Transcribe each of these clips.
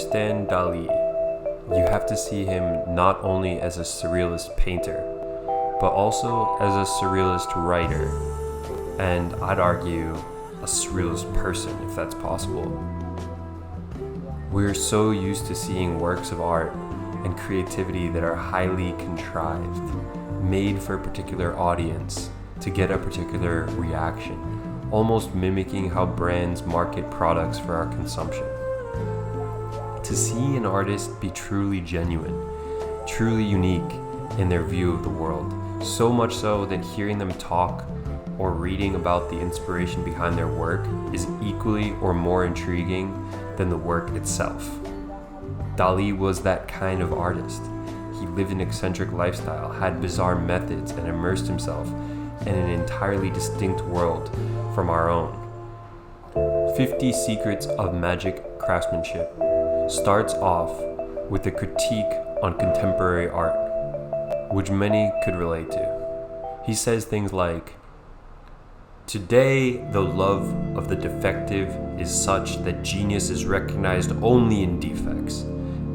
understand Dalí, you have to see him not only as a surrealist painter, but also as a surrealist writer, and I'd argue a surrealist person, if that's possible. We're so used to seeing works of art and creativity that are highly contrived, made for a particular audience to get a particular reaction, almost mimicking how brands market products for our consumption. To see an artist be truly genuine, truly unique in their view of the world, so much so that hearing them talk or reading about the inspiration behind their work is equally or more intriguing than the work itself. Dalí was that kind of artist. He lived an eccentric lifestyle, had bizarre methods, and immersed himself in an entirely distinct world from our own. 50 Secrets of Magic Craftsmanship starts off with a critique on contemporary art, which many could relate to. He says things like, "Today, the love of the defective is such that genius is recognized only in defects,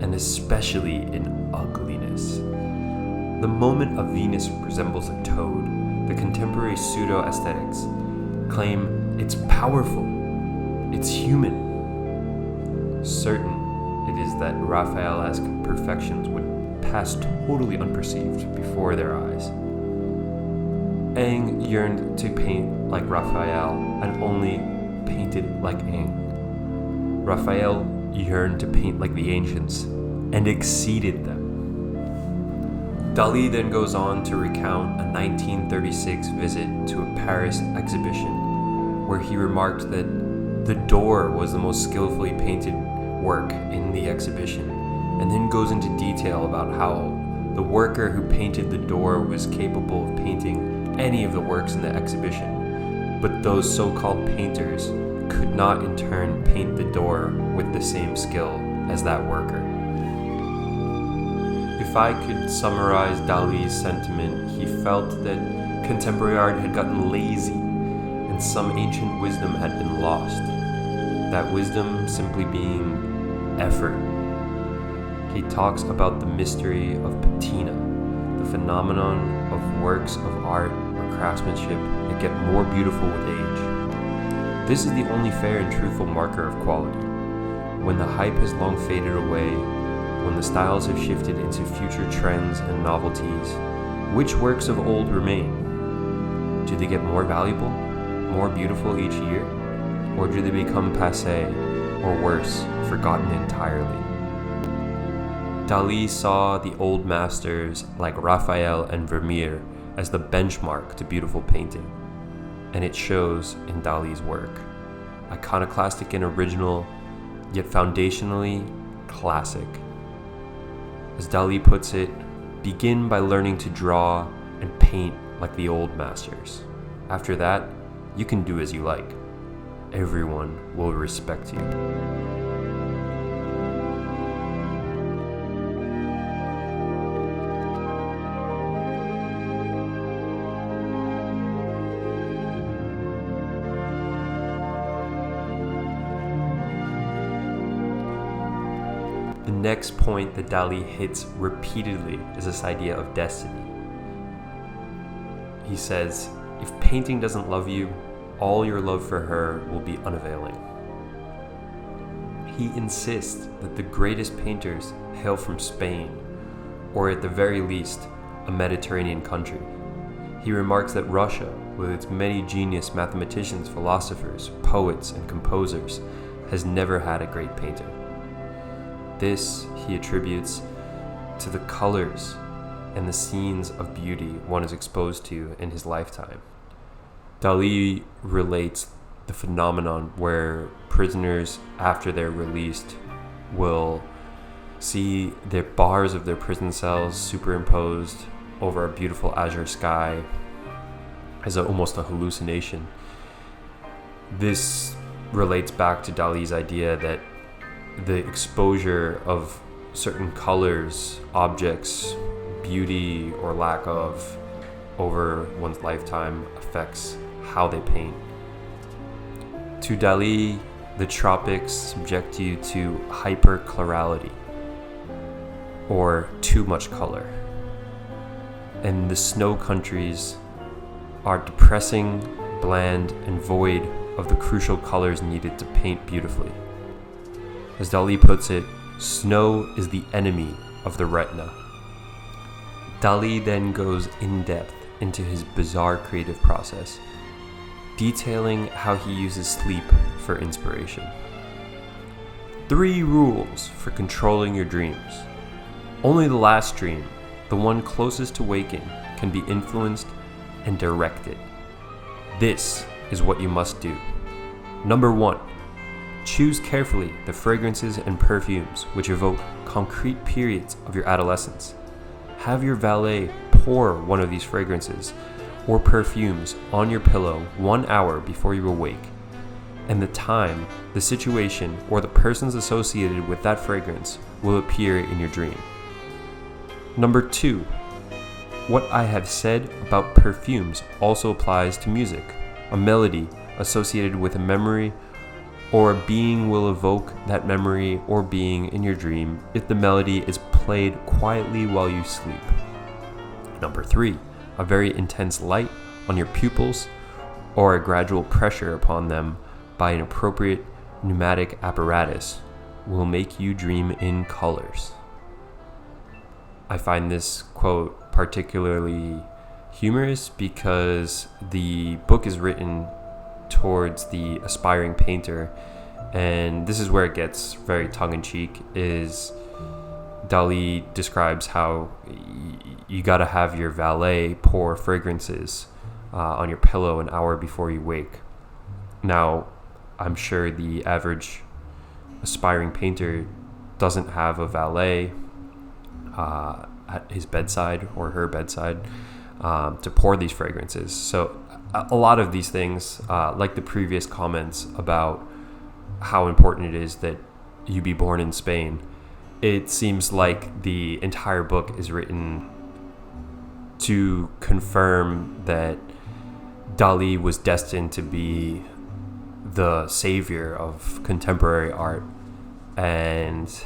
and especially in ugliness. The moment a Venus resembles a toad, the contemporary pseudo-aesthetics claim it's powerful, it's human. Certain it is that Raphael-esque perfections would pass totally unperceived before their eyes. Aang yearned to paint like Raphael and only painted like Aang. Raphael yearned to paint like the ancients and exceeded them." Dalí then goes on to recount a 1936 visit to a Paris exhibition where he remarked that the door was the most skillfully painted work in the exhibition, and then goes into detail about how the worker who painted the door was capable of painting any of the works in the exhibition, but those so-called painters could not in turn paint the door with the same skill as that worker. If I could summarize Dalí's sentiment, he felt that contemporary art had gotten lazy and some ancient wisdom had been lost. That wisdom simply being effort. He talks about the mystery of patina, the phenomenon of works of art or craftsmanship that get more beautiful with age. This is the only fair and truthful marker of quality. When the hype has long faded away, when the styles have shifted into future trends and novelties, which works of old remain? Do they get more valuable, more beautiful each year? Or do they become passé, or worse, forgotten entirely? Dalí saw the old masters like Raphael and Vermeer as the benchmark to beautiful painting, and it shows in Dalí's work. Iconoclastic and original, yet foundationally classic. As Dalí puts it, begin by learning to draw and paint like the old masters. After that, you can do as you like. Everyone will respect you. The next point that Dalí hits repeatedly is this idea of destiny. He says, if painting doesn't love you, all your love for her will be unavailing. He insists that the greatest painters hail from Spain, or at the very least, a Mediterranean country. He remarks that Russia, with its many genius mathematicians, philosophers, poets, and composers, has never had a great painter. This he attributes to the colors and the scenes of beauty one is exposed to in his lifetime. Dalí relates the phenomenon where prisoners, after they're released, will see the bars of their prison cells superimposed over a beautiful azure sky as almost a hallucination. This relates back to Dalí's idea that the exposure of certain colors, objects, beauty or lack of over one's lifetime affects how they paint. To Dalí, the tropics subject you to hyperclarity, or too much color, and the snow countries are depressing, bland, and void of the crucial colors needed to paint beautifully. As Dalí puts it, snow is the enemy of the retina. Dalí then goes in depth into his bizarre creative process, detailing how he uses sleep for inspiration. 3 rules for controlling your dreams. Only the last dream, the one closest to waking, can be influenced and directed. This is what you must do. Number 1, choose carefully the fragrances and perfumes which evoke concrete periods of your adolescence. Have your valet pour one of these fragrances or perfumes on your pillow 1 hour before you awake, and the time, the situation, or the persons associated with that fragrance will appear in your dream. Number 2, what I have said about perfumes also applies to music. A melody associated with a memory or a being will evoke that memory or being in your dream if the melody is played quietly while you sleep. Number 3, a very intense light on your pupils or a gradual pressure upon them by an appropriate pneumatic apparatus will make you dream in colors. I find this quote particularly humorous because the book is written towards the aspiring painter, and this is where it gets very tongue-in-cheek. Is Dalí describes how you gotta have your valet pour fragrances on your pillow an hour before you wake. Now, I'm sure the average aspiring painter doesn't have a valet at his bedside or her bedside to pour these fragrances. So a lot of these things, like the previous comments about how important it is that you be born in Spain, it seems like the entire book is written to confirm that Dalí was destined to be the savior of contemporary art, and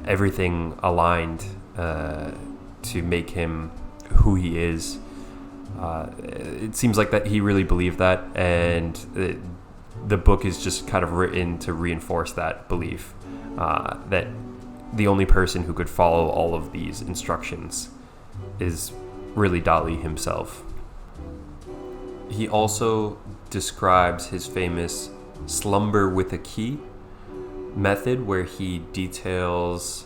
everything aligned to make him who he is. It seems like that he really believed that, and the book is just kind of written to reinforce that belief, that the only person who could follow all of these instructions is really Dalí himself. He also describes his famous slumber with a key method, where he details,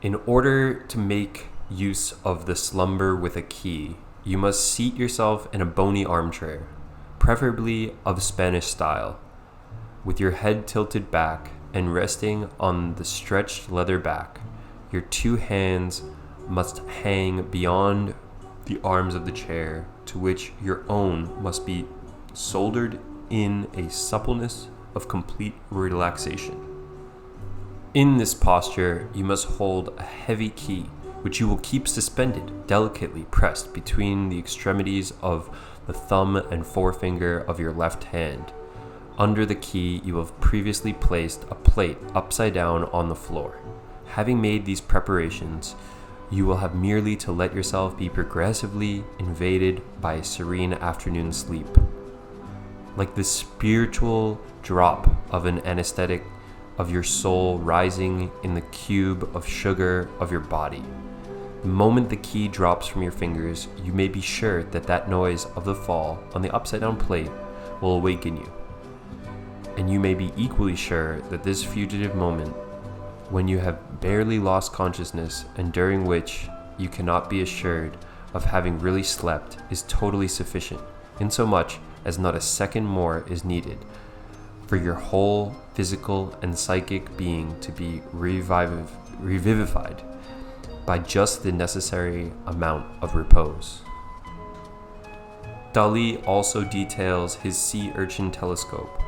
in order to make use of the slumber with a key, you must seat yourself in a bony armchair, preferably of Spanish style, with your head tilted back and resting on the stretched leather back. Your 2 hands must hang beyond the arms of the chair, to which your own must be soldered in a suppleness of complete relaxation. In this posture, you must hold a heavy key, which you will keep suspended, delicately pressed between the extremities of the thumb and forefinger of your left hand. Under the key, you have previously placed a plate upside down on the floor. Having made these preparations, you will have merely to let yourself be progressively invaded by a serene afternoon sleep. Like the spiritual drop of an anesthetic of your soul rising in the cube of sugar of your body. The moment the key drops from your fingers, you may be sure that that noise of the fall on the upside down plate will awaken you. And you may be equally sure that this fugitive moment, when you have barely lost consciousness and during which you cannot be assured of having really slept, is totally sufficient, insomuch as not a second more is needed for your whole physical and psychic being to be revivified by just the necessary amount of repose. Dalí also details his sea urchin telescope,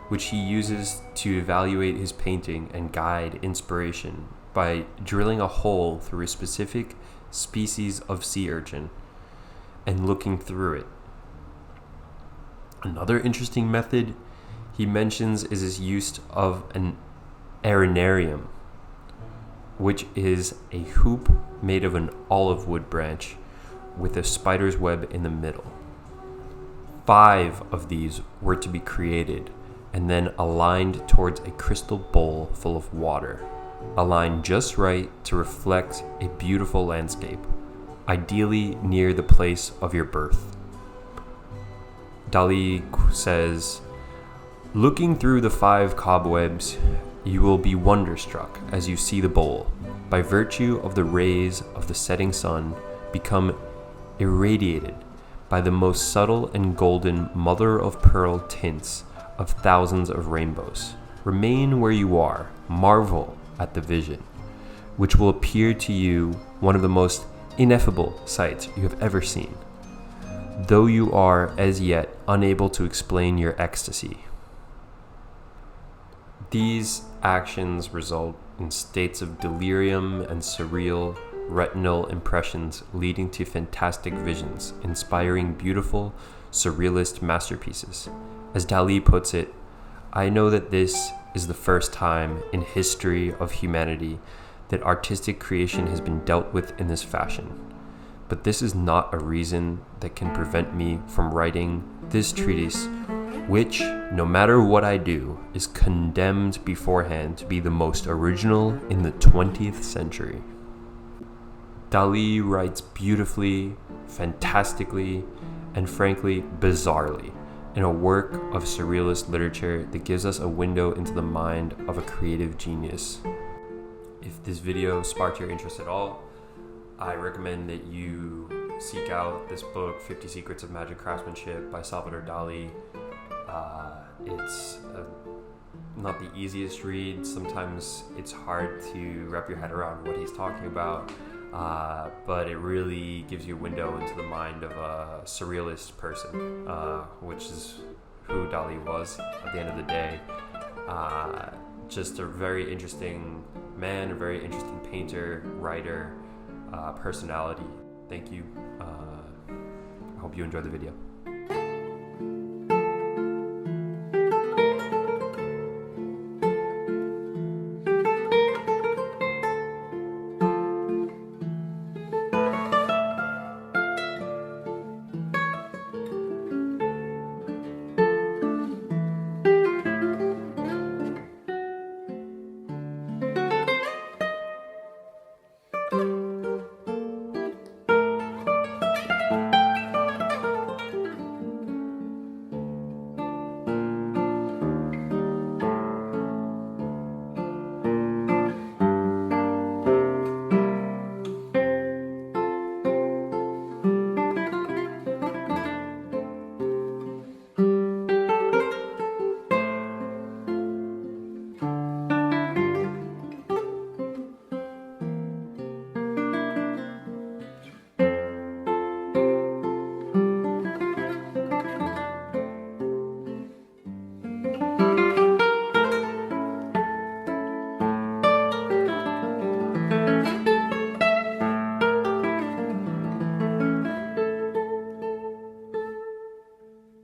which he uses to evaluate his painting and guide inspiration by drilling a hole through a specific species of sea urchin and looking through it. Another interesting method he mentions is his use of an arenarium, which is a hoop made of an olive wood branch with a spider's web in the middle. 5 of these were to be created and then aligned towards a crystal bowl full of water, aligned just right to reflect a beautiful landscape, ideally near the place of your birth. Dalí says, "Looking through the 5 cobwebs, you will be wonderstruck as you see the bowl, by virtue of the rays of the setting sun, become irradiated by the most subtle and golden mother-of-pearl tints of thousands of rainbows. Remain where you are, marvel at the vision, which will appear to you one of the most ineffable sights you have ever seen, though you are as yet unable to explain your ecstasy." These actions result in states of delirium and surreal retinal impressions leading to fantastic visions, inspiring beautiful surrealist masterpieces. As Dalí puts it, "I know that this is the first time in history of humanity that artistic creation has been dealt with in this fashion. But this is not a reason that can prevent me from writing this treatise, which, no matter what I do, is condemned beforehand to be the most original in the 20th century." Dalí writes beautifully, fantastically, and frankly, bizarrely, in a work of surrealist literature that gives us a window into the mind of a creative genius. If this video sparked your interest at all, I recommend that you seek out this book, 50 Secrets of Magic Craftsmanship by Salvador Dalí. It's not the easiest read. Sometimes it's hard to wrap your head around what he's talking about, but it really gives you a window into the mind of a surrealist person, which is who Dalí was at the end of the day. Just a very interesting man, a very interesting painter, writer, personality. Thank you. I hope you enjoyed the video.